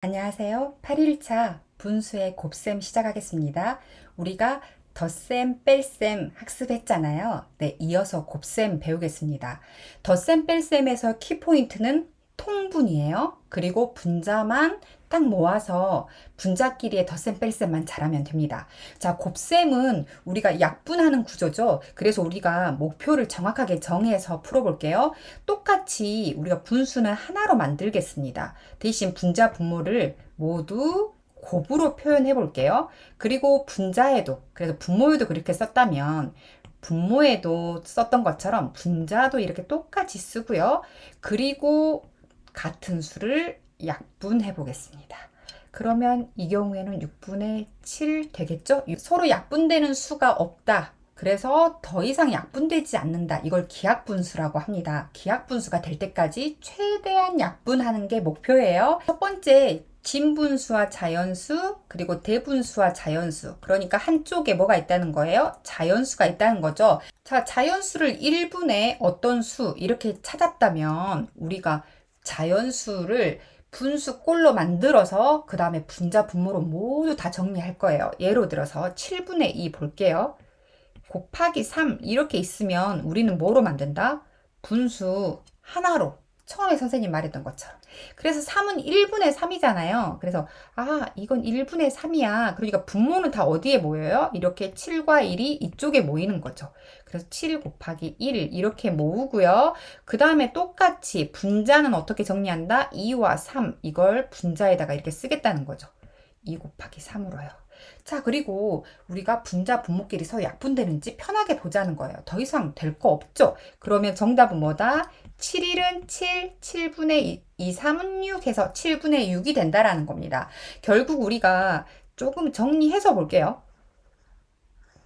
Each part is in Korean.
안녕하세요. 8일차 분수의 곱셈 시작하겠습니다. 우리가 덧셈, 뺄셈 학습했잖아요. 네, 이어서 곱셈 배우겠습니다. 덧셈, 뺄셈에서 키포인트는 통분이에요. 그리고 분자만 딱 모아서 분자끼리의 덧셈, 뺄셈만 잘하면 됩니다. 자, 곱셈은 우리가 약분하는 구조죠. 그래서 우리가 목표를 정확하게 정해서 풀어볼게요. 똑같이 우리가 분수는 하나로 만들겠습니다. 대신 분자 분모를 모두 곱으로 표현해 볼게요. 그리고 분자에도, 그래서 분모에도 그렇게 썼다면 분모에도 썼던 것처럼 분자도 이렇게 똑같이 쓰고요. 그리고 같은 수를 약분해 보겠습니다. 그러면 이 경우에는 6분의 7 되겠죠? 서로 약분되는 수가 없다. 그래서 더 이상 약분되지 않는다. 이걸 기약분수라고 합니다. 기약분수가 될 때까지 최대한 약분하는 게 목표예요. 첫 번째, 진분수와 자연수, 그리고 대분수와 자연수. 그러니까 한쪽에 뭐가 있다는 거예요? 자연수가 있다는 거죠. 자, 자연수를 1분의 어떤 수 이렇게 찾았다면 우리가 자연수를 분수꼴로 만들어서 그 다음에 분자 분모로 모두 다 정리할 거예요. 예로 들어서 7분의 2 볼게요. 곱하기 3 이렇게 있으면 우리는 뭐로 만든다? 분수 하나로. 처음에 선생님 말했던 것처럼. 그래서 3은 1분의 3이잖아요. 그래서 이건 1분의 3이야. 그러니까 분모는 다 어디에 모여요? 이렇게 7과 1이 이쪽에 모이는 거죠. 그래서 7 곱하기 1 이렇게 모으고요. 그 다음에 똑같이 분자는 어떻게 정리한다? 2와 3 이걸 분자에다가 이렇게 쓰겠다는 거죠. 2 곱하기 3으로요. 자, 그리고 우리가 분자 분모끼리 서로 약분되는지 편하게 보자는 거예요. 더 이상 될 거 없죠? 그러면 정답은 뭐다? 7일은 7, 7분의 2, 3은 6 해서 7분의 6이 된다라는 겁니다. 결국 우리가 조금 정리해서 볼게요.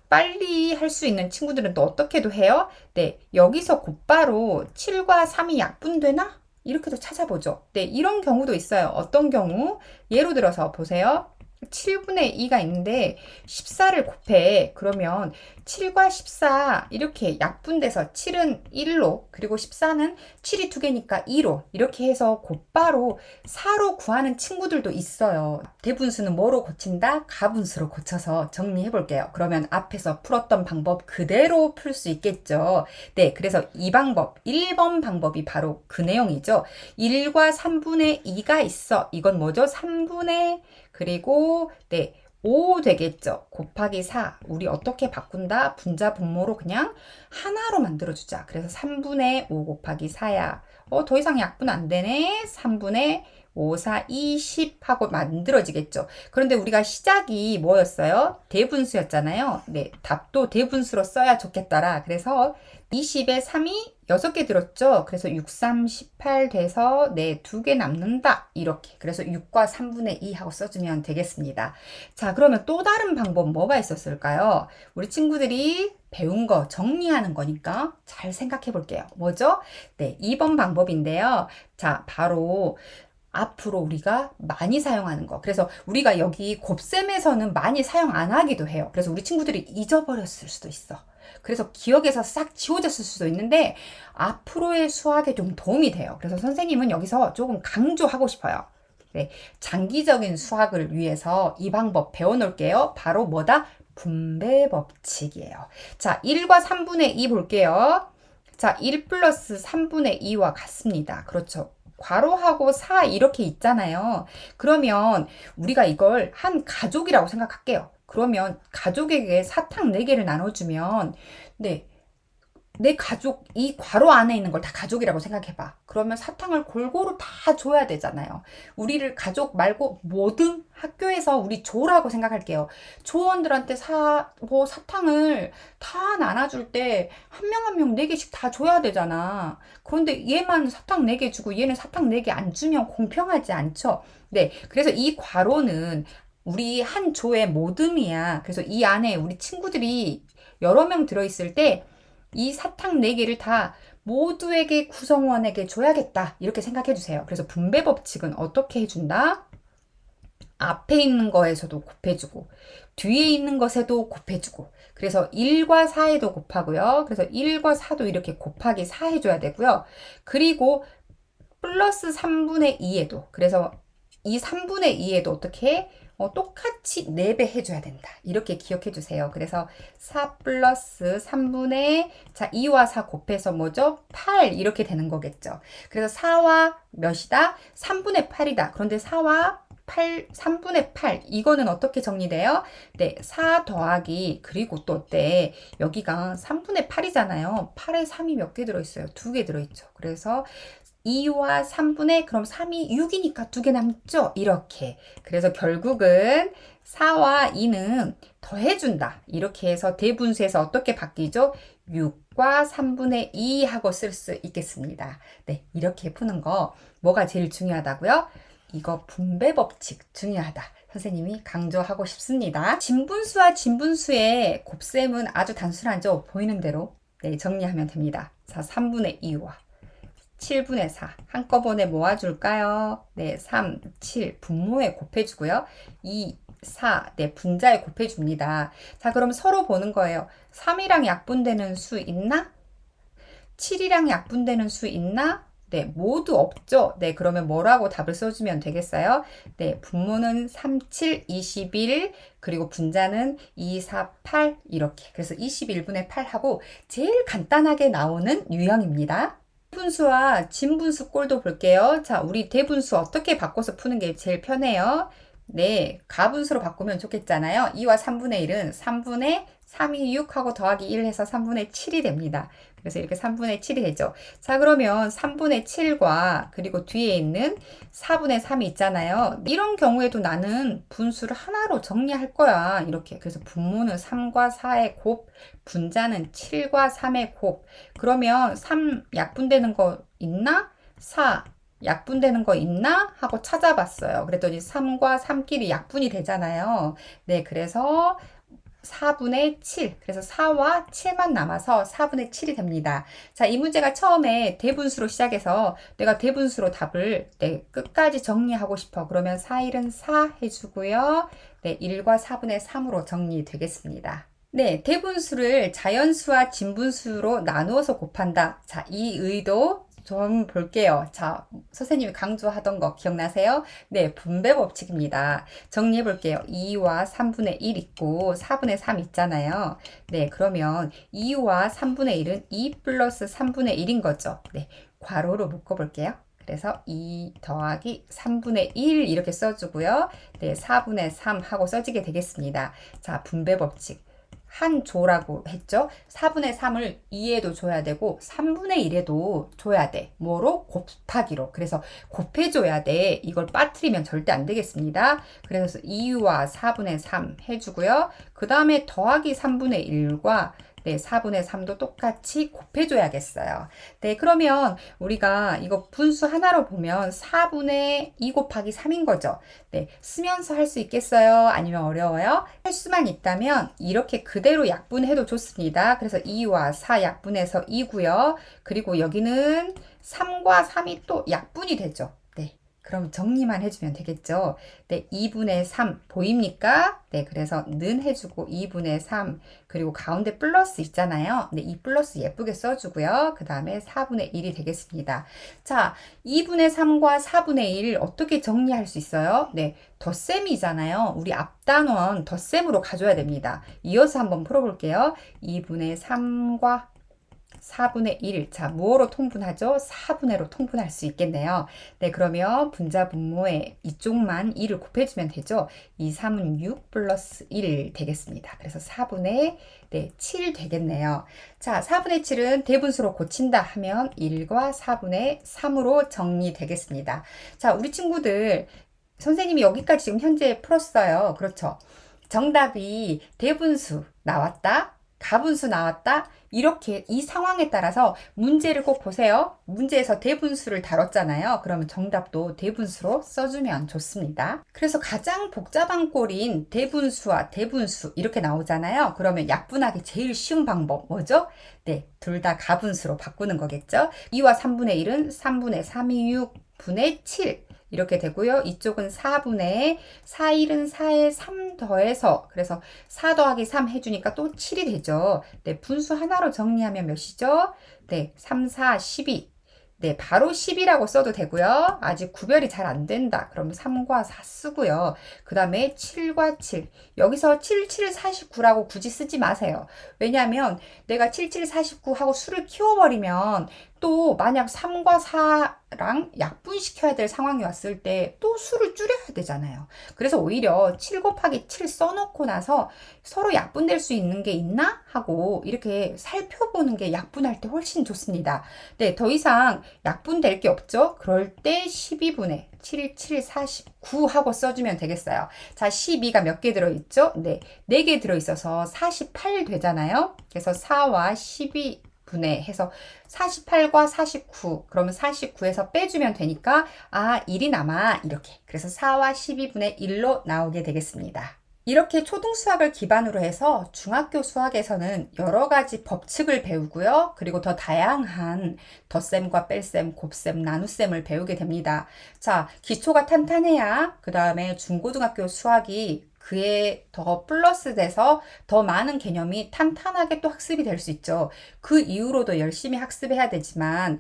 빨리 할 수 있는 친구들은 또 어떻게도 해요? 네, 여기서 곧바로 7과 3이 약분되나? 이렇게도 찾아보죠. 네, 이런 경우도 있어요. 어떤 경우? 예로 들어서 보세요. 7분의 2가 있는데 14를 곱해. 그러면 7과 14 이렇게 약분돼서 7은 1로 그리고 14는 7이 두 개니까 2로 이렇게 해서 곧바로 4로 구하는 친구들도 있어요. 대분수는 뭐로 고친다? 가분수로 고쳐서 정리해 볼게요. 그러면 앞에서 풀었던 방법 그대로 풀 수 있겠죠. 네, 그래서 이 방법 1번 방법이 바로 그 내용이죠. 1과 3분의 2가 있어. 이건 뭐죠? 3분의 그리고 네, 5 되겠죠. 곱하기 4. 우리 어떻게 바꾼다? 분자 분모로 그냥 하나로 만들어주자. 그래서 3분의 5 곱하기 4야. 더 이상 약분 안 되네. 3분의 5, 4, 20 하고 만들어지겠죠. 그런데 우리가 시작이 뭐였어요? 대분수였잖아요. 네, 답도 대분수로 써야 좋겠더라. 그래서 20에 3이 6개 들었죠. 그래서 6, 3, 18 돼서 네, 2개 남는다. 이렇게. 그래서 6과 3분의 2 하고 써주면 되겠습니다. 자, 그러면 또 다른 방법 뭐가 있었을까요? 우리 친구들이 배운 거 정리하는 거니까 잘 생각해 볼게요. 뭐죠? 네, 2번 방법인데요. 자, 바로 앞으로 우리가 많이 사용하는 거. 그래서 우리가 여기 곱셈에서는 많이 사용 안 하기도 해요. 그래서 우리 친구들이 잊어버렸을 수도 있어. 그래서 기억에서 싹 지워졌을 수도 있는데 앞으로의 수학에 좀 도움이 돼요. 그래서 선생님은 여기서 조금 강조하고 싶어요. 네, 장기적인 수학을 위해서 이 방법 배워놓을게요. 바로 뭐다? 분배 법칙이에요. 자, 1과 3분의 2 볼게요. 자, 1 플러스 3분의 2와 같습니다. 그렇죠. 괄호하고 4 이렇게 있잖아요. 그러면 우리가 이걸 한 가족이라고 생각할게요. 그러면 가족에게 사탕 4개를 나눠주면 네, 내 가족, 이 괄호 안에 있는 걸 다 가족이라고 생각해봐. 그러면 사탕을 골고루 다 줘야 되잖아요. 우리를 가족 말고 모든 학교에서 우리 조라고 생각할게요. 조원들한테 사탕을 다 나눠줄 때 한 명 한 명 4개씩 다 줘야 되잖아. 그런데 얘만 사탕 4개 주고 얘는 사탕 4개 안 주면 공평하지 않죠? 네. 그래서 이 괄호는 우리 한 조의 모듬이야. 그래서 이 안에 우리 친구들이 여러 명 들어있을 때 이 사탕 4개를 다 모두에게 구성원에게 줘야겠다. 이렇게 생각해 주세요. 그래서 분배 법칙은 어떻게 해준다? 앞에 있는 거에서도 곱해주고 뒤에 있는 것에도 곱해주고 그래서 1과 4에도 곱하고요. 그래서 1과 4도 이렇게 곱하기 4 해줘야 되고요. 그리고 플러스 3분의 2에도 그래서 이 3분의 2에도 어떻게 해? 똑같이 4배 해줘야 된다. 이렇게 기억해 주세요. 그래서 4 플러스 3분의, 자, 2와 4 곱해서 뭐죠? 8 이렇게 되는 거겠죠. 그래서 4와 몇이다? 3분의 8이다. 그런데 4와 8, 3분의 8 이거는 어떻게 정리돼요? 네, 4 더하기 그리고 또 어때? 여기가 3분의 8이잖아요. 8에 3이 몇 개 들어있어요? 2개 들어있죠. 그래서 2와 3분의 그럼 3이 6이니까 2개 남죠? 이렇게. 그래서 결국은 4와 2는 더해준다. 이렇게 해서 대분수에서 어떻게 바뀌죠? 6과 3분의 2 하고 쓸 수 있겠습니다. 네, 이렇게 푸는 거 뭐가 제일 중요하다고요? 이거 분배 법칙 중요하다. 선생님이 강조하고 싶습니다. 진분수와 진분수의 곱셈은 아주 단순하죠? 보이는 대로 네, 정리하면 됩니다. 자, 3분의 2와 7분의 4 한꺼번에 모아줄까요? 네, 3, 7 분모에 곱해주고요. 2, 4, 네, 분자에 곱해줍니다. 자, 그럼 서로 보는 거예요. 3이랑 약분되는 수 있나? 7이랑 약분되는 수 있나? 네, 모두 없죠? 네, 그러면 뭐라고 답을 써주면 되겠어요? 네, 분모는 3, 7, 21, 그리고 분자는 2, 4, 8, 이렇게. 그래서 21분의 8하고 제일 간단하게 나오는 유형입니다. 대분수와 진분수 꼴도 볼게요. 자, 우리 대분수 어떻게 바꿔서 푸는 게 제일 편해요? 네, 가분수로 바꾸면 좋겠잖아요. 2와 3분의 1은 3분의 3이 6하고 더하기 1 해서 3분의 7이 됩니다. 그래서 이렇게 3분의 7이 되죠. 자, 그러면 3분의 7과 그리고 뒤에 있는 4분의 3이 있잖아요. 이런 경우에도 나는 분수를 하나로 정리할 거야. 이렇게. 그래서 분모는 3과 4의 곱, 분자는 7과 3의 곱. 그러면 3 약분되는 거 있나? 4 약분되는 거 있나? 하고 찾아봤어요. 그랬더니 3과 3끼리 약분이 되잖아요. 네, 그래서 4분의 7. 그래서 4와 7만 남아서 4분의 7이 됩니다. 자, 이 문제가 처음에 대분수로 시작해서 내가 대분수로 답을 끝까지 정리하고 싶어. 그러면 4, 1은 4 해주고요. 네, 1과 4분의 3으로 정리되겠습니다. 네, 대분수를 자연수와 진분수로 나누어서 곱한다. 자, 이 의도 좀 볼게요. 자, 선생님이 강조하던 거 기억나세요? 네, 분배 법칙입니다. 정리해 볼게요. 2와 3분의 1 있고 4분의 3 있잖아요. 네, 그러면 2와 3분의 1은 2 플러스 3분의 1인 거죠. 네, 괄호로 묶어 볼게요. 그래서 2 더하기 3분의 1 이렇게 써주고요. 네, 4분의 3 하고 써지게 되겠습니다. 자, 분배 법칙. 한 조라고 했죠. 4분의 3을 2에도 줘야 되고 3분의 1에도 줘야 돼. 뭐로? 곱하기로. 그래서 곱해줘야 돼. 이걸 빠뜨리면 절대 안 되겠습니다. 그래서 2와 4분의 3 해주고요. 그 다음에 더하기 3분의 1과 네, 4분의 3도 똑같이 곱해줘야겠어요. 네, 그러면 우리가 이거 분수 하나로 보면 4분의 2 곱하기 3인 거죠. 네, 쓰면서 할 수 있겠어요? 아니면 어려워요? 할 수만 있다면 이렇게 그대로 약분해도 좋습니다. 그래서 2와 4 약분해서 2고요. 그리고 여기는 3과 3이 또 약분이 되죠. 그럼 정리만 해주면 되겠죠. 네, 2분의 3 보입니까? 네, 그래서 는 해주고 2분의 3 그리고 가운데 플러스 있잖아요. 네, 이 플러스 예쁘게 써주고요. 그 다음에 4분의 1이 되겠습니다. 자, 2분의 3과 4분의 1 어떻게 정리할 수 있어요? 네, 덧셈이잖아요. 우리 앞단원 덧셈으로 가져야 됩니다. 이어서 한번 풀어볼게요. 2분의 3과 4분의 1. 자, 뭐로 통분하죠? 4분의로 통분할 수 있겠네요. 네, 그러면 분자 분모에 이쪽만 2를 곱해주면 되죠? 2, 3은 6 플러스 1 되겠습니다. 그래서 4분의 7 되겠네요. 자, 4분의 7은 대분수로 고친다 하면 1과 4분의 3으로 정리되겠습니다. 자, 우리 친구들 선생님이 여기까지 지금 현재 풀었어요. 그렇죠? 정답이 대분수 나왔다. 가분수 나왔다. 이렇게 이 상황에 따라서 문제를 꼭 보세요. 문제에서 대분수를 다뤘잖아요. 그러면 정답도 대분수로 써주면 좋습니다. 그래서 가장 복잡한 꼴인 대분수와 대분수 이렇게 나오잖아요. 그러면 약분하기 제일 쉬운 방법 뭐죠? 네, 둘 다 가분수로 바꾸는 거겠죠. 2와 3분의 1은 3분의 3이 6분의 7 이렇게 되고요. 이쪽은 4분의 4, 1은 4에 3 더해서 그래서 4 더하기 3 해주니까 또 7이 되죠. 네, 분수 하나로 정리하면 몇이죠? 네, 3, 4, 12. 네, 바로 10이라고 써도 되고요. 아직 구별이 잘 안 된다. 그러면 3과 4 쓰고요. 그 다음에 7과 7. 여기서 7, 7, 49라고 굳이 쓰지 마세요. 왜냐하면 내가 7, 7, 49 하고 수를 키워버리면 또 만약 3과 4랑 약분시켜야 될 상황이 왔을 때 또 수를 줄여야 되잖아요. 그래서 오히려 7 곱하기 7 써놓고 나서 서로 약분될 수 있는 게 있나? 하고 이렇게 살펴보는 게 약분할 때 훨씬 좋습니다. 네, 더 이상 약분될 게 없죠? 그럴 때 12분의 7, 7, 49 하고 써주면 되겠어요. 자, 12가 몇 개 들어있죠? 네, 4개 들어있어서 48 되잖아요. 그래서 4와 12 분해해서 48과 49, 그러면 49에서 빼주면 되니까 1이 남아 이렇게. 그래서 4와 12분의 1로 나오게 되겠습니다. 이렇게 초등수학을 기반으로 해서 중학교 수학에서는 여러 가지 법칙을 배우고요. 그리고 더 다양한 덧셈과 뺄셈, 곱셈, 나눗셈을 배우게 됩니다. 자, 기초가 탄탄해야 그 다음에 중고등학교 수학이 그에 더 플러스 돼서 더 많은 개념이 탄탄하게 또 학습이 될 수 있죠. 그 이후로도 열심히 학습해야 되지만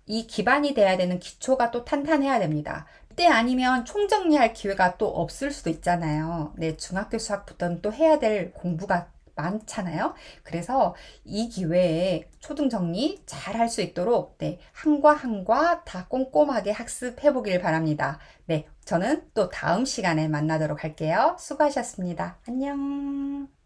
이 기반이 돼야 되는 기초가 또 탄탄해야 됩니다. 그때 아니면 총정리할 기회가 또 없을 수도 있잖아요. 네, 중학교 수학부터는 또 해야 될 공부가 많잖아요. 그래서 이 기회에 초등정리 잘 할 수 있도록 네, 한과 한과 다 꼼꼼하게 학습해 보길 바랍니다. 네, 저는 또 다음 시간에 만나도록 할게요. 수고하셨습니다. 안녕.